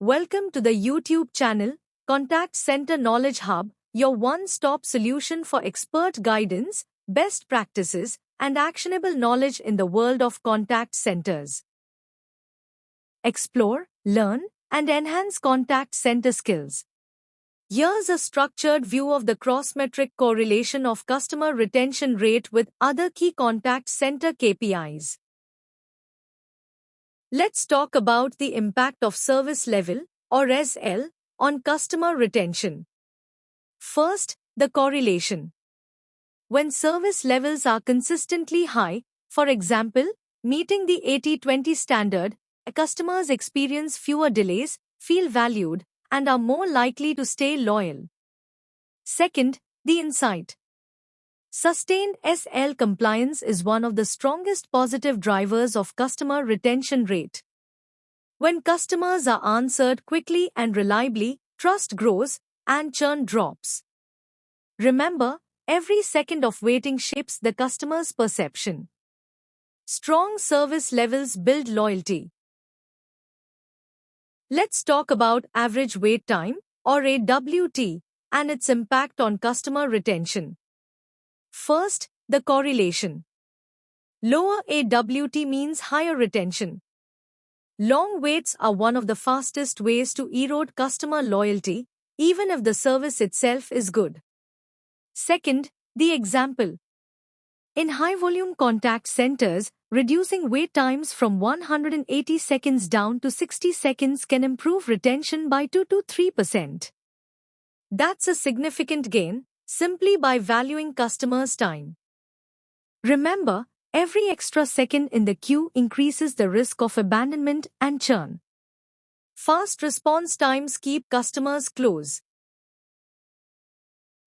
Welcome to the YouTube channel, Contact Center Knowledge Hub, your one-stop solution for expert guidance, best practices, and actionable knowledge in the world of contact centers. Explore, learn, and enhance contact center skills. Here's a structured view of the cross-metric correlation of customer retention rate with other key contact center KPIs. Let's talk about the impact of service level, or SL, on customer retention. First, the correlation. When service levels are consistently high, for example, meeting the 80-20 standard, customers experience fewer delays, feel valued, and are more likely to stay loyal. Second, the insight. Sustained SL compliance is one of the strongest positive drivers of customer retention rate. When customers are answered quickly and reliably, trust grows and churn drops. Remember, every second of waiting shapes the customer's perception. Strong service levels build loyalty. Let's talk about average wait time, or AWT, and its impact on customer retention. First, the correlation. Lower AWT means higher retention. Long waits are one of the fastest ways to erode customer loyalty, even if the service itself is good. Second, the example. In high-volume contact centers, reducing wait times from 180 seconds down to 60 seconds can improve retention by 2 to 3%. That's a significant gain, simply by valuing customers' time. Remember, every extra second in the queue increases the risk of abandonment and churn. Fast response times keep customers close.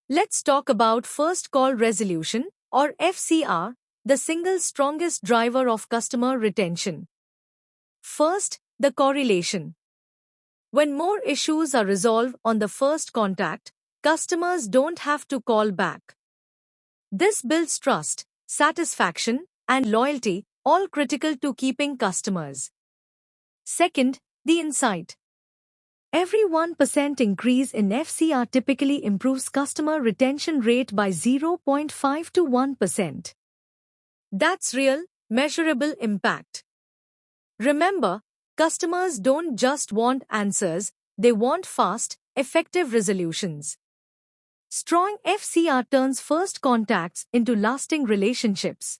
Let's talk about first call resolution, or FCR, the single strongest driver of customer retention. First, the correlation. When more issues are resolved on the first contact, customers don't have to call back. This builds trust, satisfaction, and loyalty, all critical to keeping customers. Second, the insight. Every 1% increase in FCR typically improves customer retention rate by 0.5 to 1%. That's real, measurable impact. Remember, customers don't just want answers, they want fast, effective resolutions. Strong FCR turns first contacts into lasting relationships.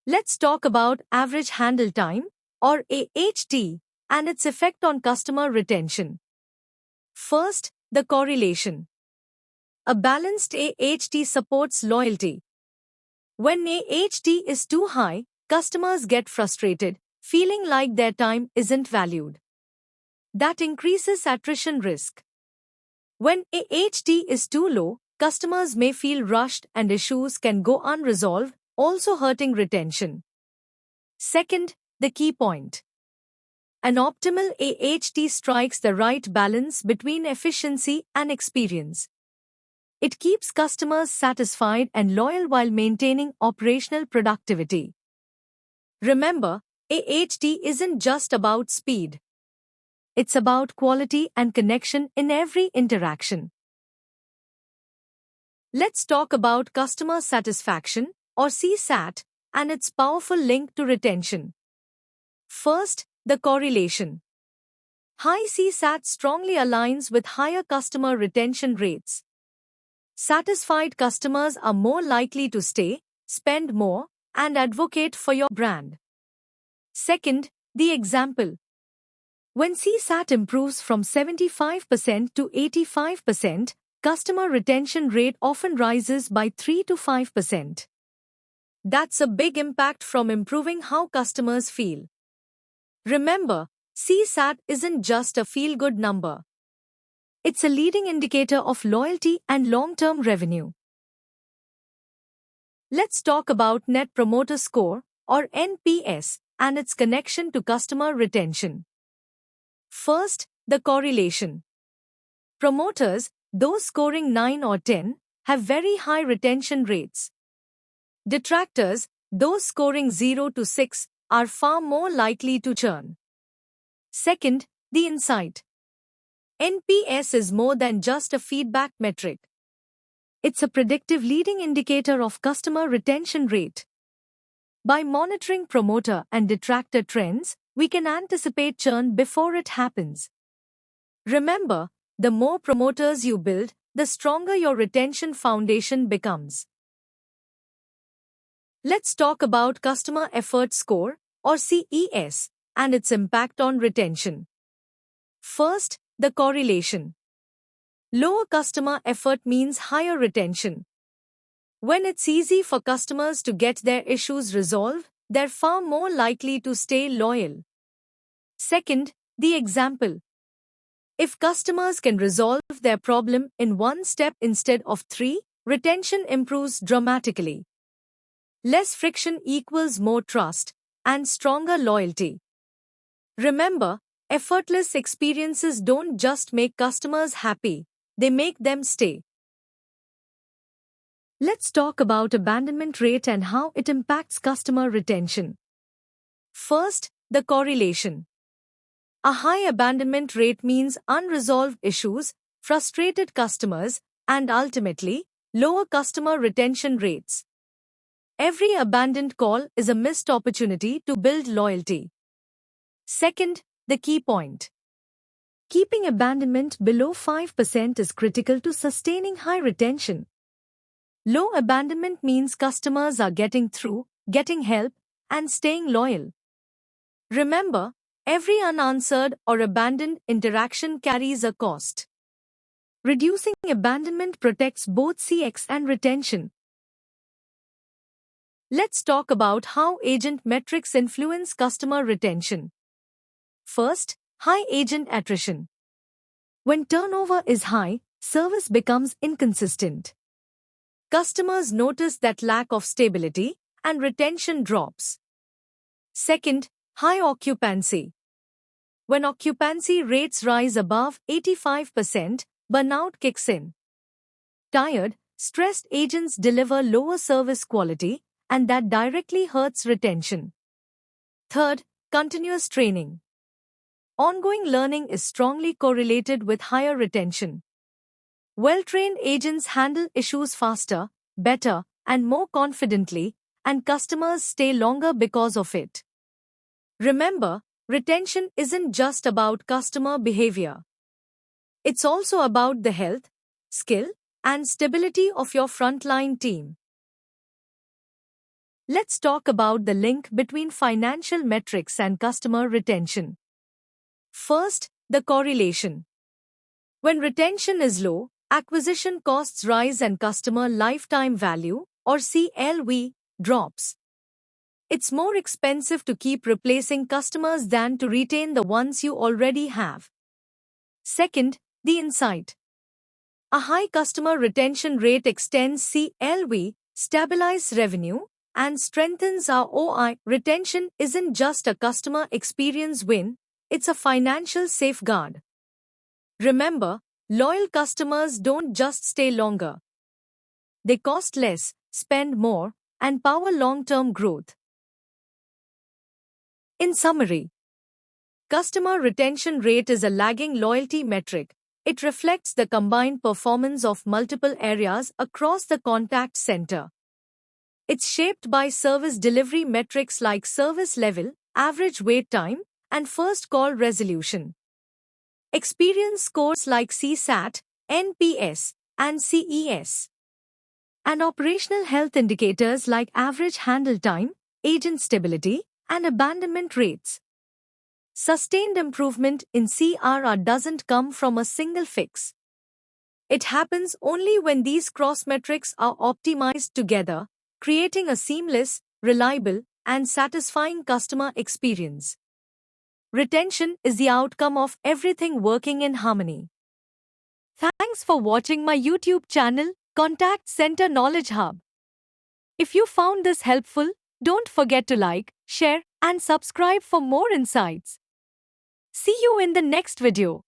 Let's talk about average handle time, or AHT, and its effect on customer retention. First, the correlation. A balanced AHT supports loyalty. When AHT is too high, customers get frustrated, feeling like their time isn't valued. That increases attrition risk. When AHT is too low, customers may feel rushed and issues can go unresolved, also hurting retention. Second, the key point. An optimal AHT strikes the right balance between efficiency and experience. It keeps customers satisfied and loyal while maintaining operational productivity. Remember, AHT isn't just about speed. It's about quality and connection in every interaction. Let's talk about customer satisfaction, or CSAT, and its powerful link to retention. First, the correlation. High CSAT strongly aligns with higher customer retention rates. Satisfied customers are more likely to stay, spend more, and advocate for your brand. Second, the example. When CSAT improves from 75% to 85%, customer retention rate often rises by 3 to 5%. That's a big impact from improving how customers feel. Remember, CSAT isn't just a feel-good number. It's a leading indicator of loyalty and long-term revenue. Let's talk about Net Promoter Score, or NPS, and its connection to customer retention. First, the correlation. Promoters, those scoring 9 or 10, have very high retention rates. Detractors, those scoring 0 to 6, are far more likely to churn. Second, the insight. NPS is more than just a feedback metric. It's a predictive leading indicator of customer retention rate. By monitoring promoter and detractor trends, we can anticipate churn before it happens. Remember, the more promoters you build, the stronger your retention foundation becomes. Let's talk about Customer Effort Score, or CES, and its impact on retention. First, the correlation. Lower customer effort means higher retention. When it's easy for customers to get their issues resolved, they're far more likely to stay loyal. Second, the example. If customers can resolve their problem in one step instead of three, retention improves dramatically. Less friction equals more trust and stronger loyalty. Remember, effortless experiences don't just make customers happy, they make them stay. Let's talk about abandonment rate and how it impacts customer retention. First, the correlation. A high abandonment rate means unresolved issues, frustrated customers, and ultimately, lower customer retention rates. Every abandoned call is a missed opportunity to build loyalty. Second, the key point. Keeping abandonment below 5% is critical to sustaining high retention. Low abandonment means customers are getting through, getting help, and staying loyal. Remember, every unanswered or abandoned interaction carries a cost. Reducing abandonment protects both CX and retention. Let's talk about how agent metrics influence customer retention. First, high agent attrition. When turnover is high, service becomes inconsistent. Customers notice that lack of stability, and retention drops. Second, high occupancy. When occupancy rates rise above 85%, burnout kicks in. Tired, stressed agents deliver lower service quality, and that directly hurts retention. Third, continuous training. Ongoing learning is strongly correlated with higher retention. Well-trained agents handle issues faster, better, and more confidently, and customers stay longer because of it. Remember, retention isn't just about customer behavior. It's also about the health, skill, and stability of your frontline team. Let's talk about the link between financial metrics and customer retention. First, the correlation. When retention is low, acquisition costs rise and customer lifetime value, or CLV, drops. It's more expensive to keep replacing customers than to retain the ones you already have. Second, the insight. A high customer retention rate extends CLV, stabilizes revenue, and strengthens ROI. Retention isn't just a customer experience win, it's a financial safeguard. Remember, loyal customers don't just stay longer. They cost less, spend more, and power long-term growth. In summary, customer retention rate is a lagging loyalty metric. It reflects the combined performance of multiple areas across the contact center. It's shaped by service delivery metrics like service level, average wait time, and first call resolution. Experience scores like CSAT, NPS, and CES. And operational health indicators like average handle time, agent stability, and abandonment rates. Sustained improvement in CRR doesn't come from a single fix. It happens only when these cross metrics are optimized together, creating a seamless, reliable, and satisfying customer experience. Retention is the outcome of everything working in harmony. Thanks for watching my YouTube channel, Contact Center Knowledge Hub. If you found this helpful, don't forget to like, share, and subscribe for more insights. See you in the next video.